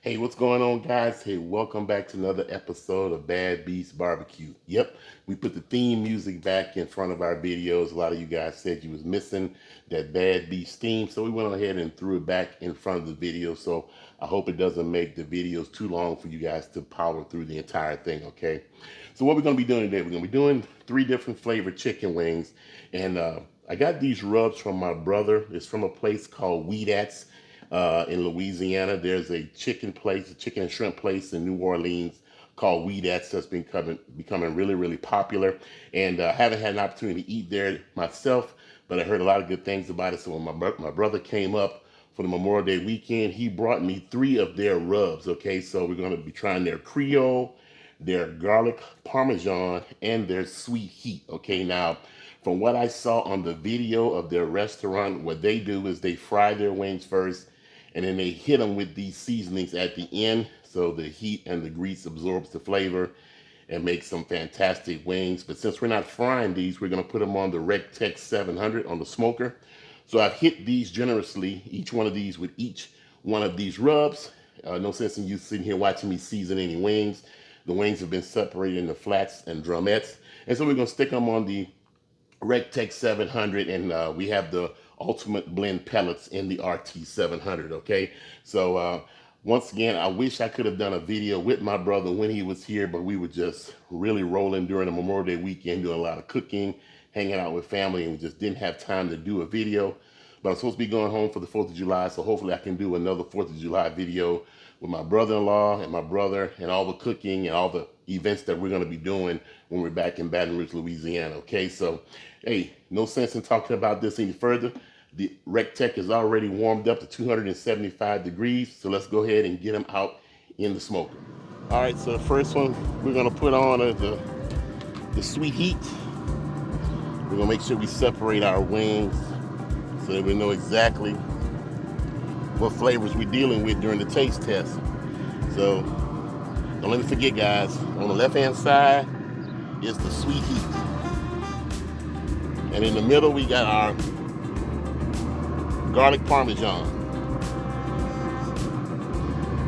Hey, what's going on, guys? Hey, welcome back to another episode of Bad Beast Barbecue. Yep, we put the theme music back in front of our videos. A lot of you guys said you was missing that Bad Beast theme, so we went ahead and threw it back in front of the video. So I hope it doesn't make the videos too long for you guys to power through the entire thing, okay? So what we're going to be doing today, we're going to be doing 3 different flavored chicken wings. And I got these rubs from my brother. It's from a place called We Dat. In Louisiana, there's a chicken place, a chicken and shrimp place in New Orleans called We Dat that's been becoming really, really popular. And I haven't had an opportunity to eat there myself, but I heard a lot of good things about it. So when my brother came up for the Memorial Day weekend, he brought me 3 of their rubs. Okay, so we're going to be trying their Creole, their garlic Parmesan, and their sweet heat. Okay, now from what I saw on the video of their restaurant, what they do is they fry their wings first, and then they hit them with these seasonings at the end, so the heat and the grease absorbs the flavor and makes some fantastic wings. But since we're not frying these, we're going to put them on the Recteq 700 on the smoker. So I've hit these generously, each one of these with each one of these rubs. No sense in you sitting here watching me season any wings. The wings have been separated into flats and drumettes. And so we're going to stick them on the Recteq 700, and we have the ultimate blend pellets in the RT-700. Okay, so once again, I wish I could have done a video with my brother when he was here, but we were just really rolling during the Memorial Day weekend, doing a lot of cooking, hanging out with family, and we just didn't have time to do a video. But I'm supposed to be going home for the 4th of July, so hopefully I can do another 4th of July video with my brother-in-law and my brother, and all the cooking and all the events that we're going to be doing when we're back in Baton Rouge, Louisiana. Okay, so hey, no sense in talking about this any further. The Recteq is already warmed up to 275 degrees, so let's go ahead and get them out in the smoker. All right, so the first one we're going to put on is the sweet heat. We're going to make sure we separate our wings so that we know exactly what flavors we're dealing with during the taste test. So don't let me forget, guys, on the left-hand side is the sweet heat. And in the middle, we got our garlic Parmesan.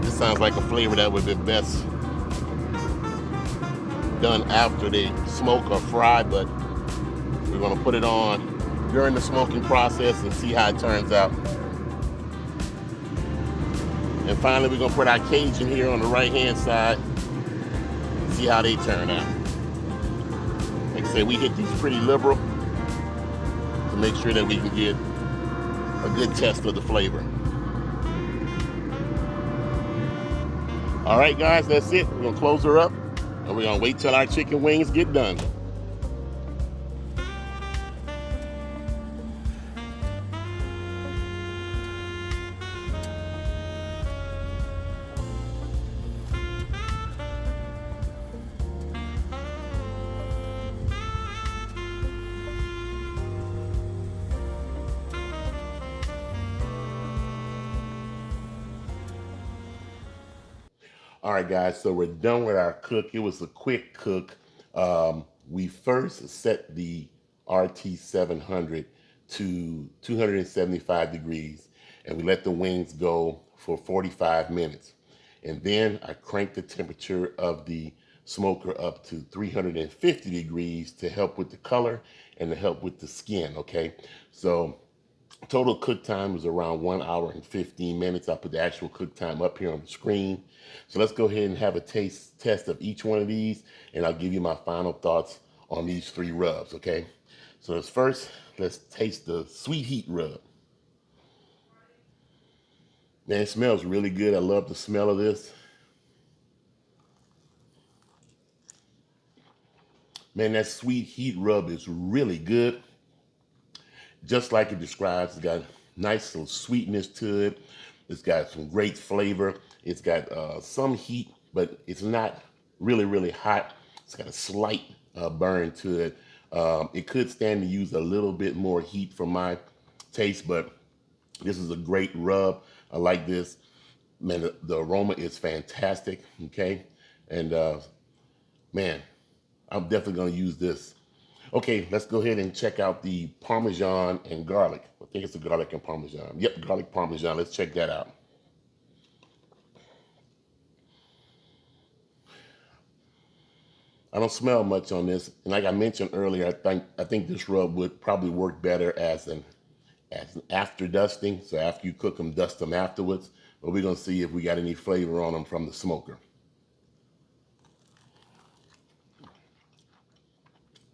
This sounds like a flavor that would be best done after they smoke or fry, but we're going to put it on during the smoking process and see how it turns out. And finally, we're going to put our Cajun here on the right-hand side and see how they turn out. Like I said, we hit these pretty liberal to make sure that we can get a good test of the flavor. All right, guys, that's it. We're going to close her up, and we're going to wait till our chicken wings get done. All right, guys, so we're done with our cook. It was a quick cook. We first set the RT-700 to 275 degrees, and we let the wings go for 45 minutes. And then I cranked the temperature of the smoker up to 350 degrees to help with the color and to help with the skin, okay? So total cook time was around 1 hour and 15 minutes. I'll put the actual cook time up here on the screen. So let's go ahead and have a taste test of each one of these, and I'll give you my final thoughts on these 3 rubs, okay? So let's taste the sweet heat rub. Man, it smells really good. I love the smell of this. Man, that sweet heat rub is really good. Just like it describes, it's got nice little sweetness to it. It's got some great flavor. It's got some heat, but it's not really, really hot. It's got a slight burn to it. It could stand to use a little bit more heat for my taste, but this is a great rub. I like this. Man, the aroma is fantastic, okay? And man, I'm definitely gonna use this Okay, let's go ahead and check out the Parmesan and garlic. I think it's the garlic and Parmesan. Yep, garlic Parmesan. Let's check that out. I don't smell much on this, and like I mentioned earlier, I think this rub would probably work better as an after dusting. So after you cook them, dust them afterwards. But we're gonna see if we got any flavor on them from the smoker.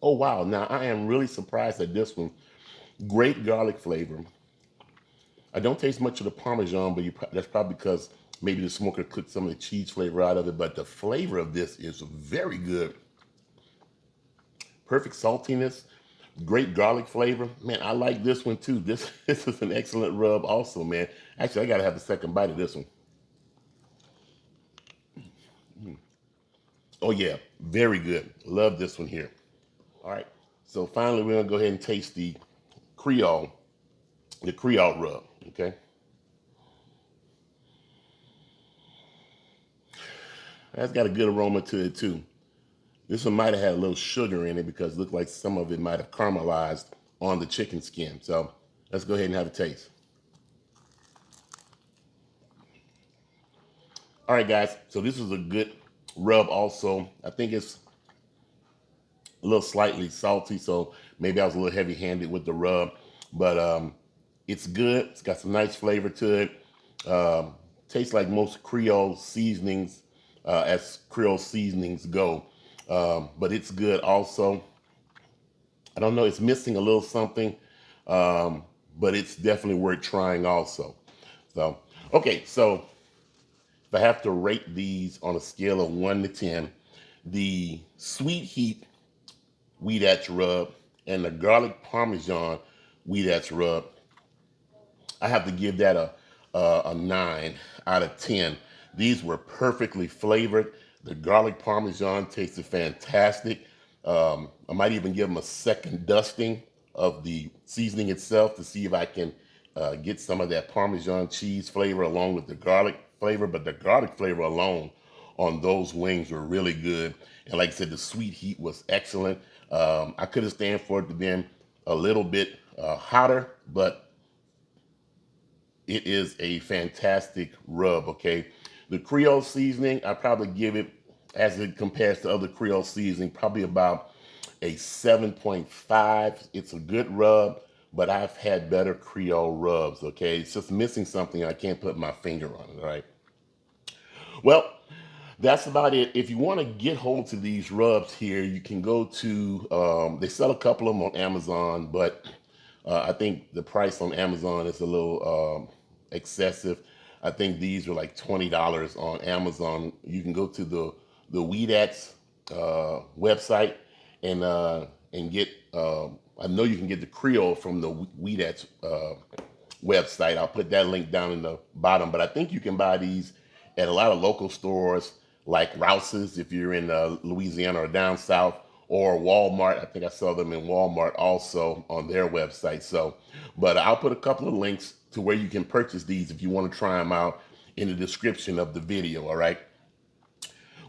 Oh wow! Now I am really surprised at this one. Great garlic flavor. I don't taste much of the Parmesan, but that's probably because maybe the smoker cooked some of the cheese flavor out of it. But the flavor of this is very good. Perfect saltiness, great garlic flavor. Man, I like this one too. This is an excellent rub also, man. Actually, I gotta have the second bite of this one. Oh yeah, very good. Love this one here. All right, so finally we're gonna go ahead and taste the Creole rub, okay? That's got a good aroma to it too. This one might have had a little sugar in it because it looked like some of it might have caramelized on the chicken skin. So let's go ahead and have a taste. All right, guys, so this is a good rub also. I think it's a little slightly salty, so maybe I was a little heavy-handed with the rub, but it's good. It's got some nice flavor to it. Tastes like most Creole seasonings, as Creole seasonings go, but it's good also. I don't know, it's missing a little something, but it's definitely worth trying also. So, okay, so if I have to rate these on a scale of 1 to 10, the sweet heat We Dat rub and the garlic Parmesan We Dat rub, I have to give that a 9 out of 10. These were perfectly flavored. The garlic Parmesan tasted fantastic. I might even give them a second dusting of the seasoning itself to see if I can get some of that Parmesan cheese flavor along with the garlic flavor. But the garlic flavor alone on those wings were really good. And like I said, the sweet heat was excellent. I could have stand for it to be a little bit hotter, but it is a fantastic rub, okay? The Creole seasoning, I probably give it, as it compares to other Creole seasoning, probably about a 7.5. It's a good rub, but I've had better Creole rubs, okay? It's just missing something. I can't put my finger on it, all right? Well, that's about it. If you want to get hold to these rubs here, you can go to, they sell a couple of them on Amazon, but I think the price on Amazon is a little excessive. I think these are like $20 on Amazon. You can go to the We Dat website and get. I know you can get the Creole from the We Dat website. I'll put that link down in the bottom. But I think you can buy these at a lot of local stores like Rouse's if you're in Louisiana or down south, or Walmart. I think I saw them in Walmart also on their website. So, but I'll put a couple of links to where you can purchase these if you want to try them out in the description of the video. All right.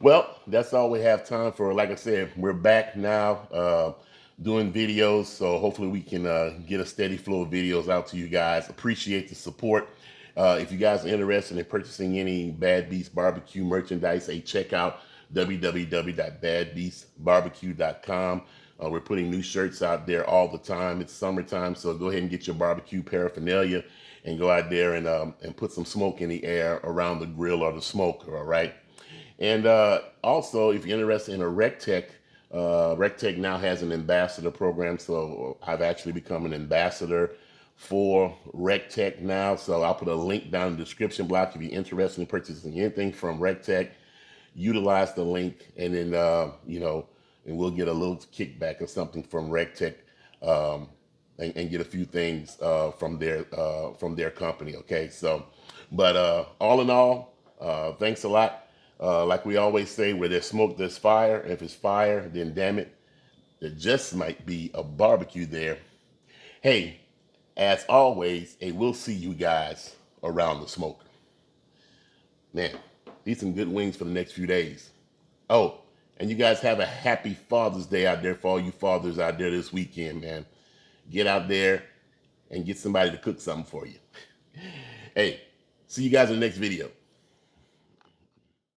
Well, that's all we have time for. Like I said, we're back now doing videos, so hopefully we can get a steady flow of videos out to you guys. Appreciate the support. If you guys are interested in purchasing any Bad Beast Barbecue merchandise, hey, check out www.badbeastbarbecue.com. We're putting new shirts out there all the time. It's summertime, so go ahead and get your barbecue paraphernalia and go out there and put some smoke in the air around the grill or the smoker, all right? And also, if you're interested in a Recteq, Recteq now has an ambassador program, so I've actually become an ambassador for Recteq now. So I'll put a link down in the description block if you're interested in purchasing anything from Recteq. Utilize the link, and then and we'll get a little kickback or something from Recteq, and get a few things from their company. Okay, so, but all in all, thanks a lot. Like we always say, where there's smoke, there's fire. If it's fire, then damn it, there just might be a barbecue there. Hey, as always, hey, we'll see you guys around the smoker. Man, these some good wings for the next few days. Oh, And you guys have a happy Father's Day out there for all you fathers out there this weekend, man. Get out there and get somebody to cook something for you. Hey, see you guys in the next video.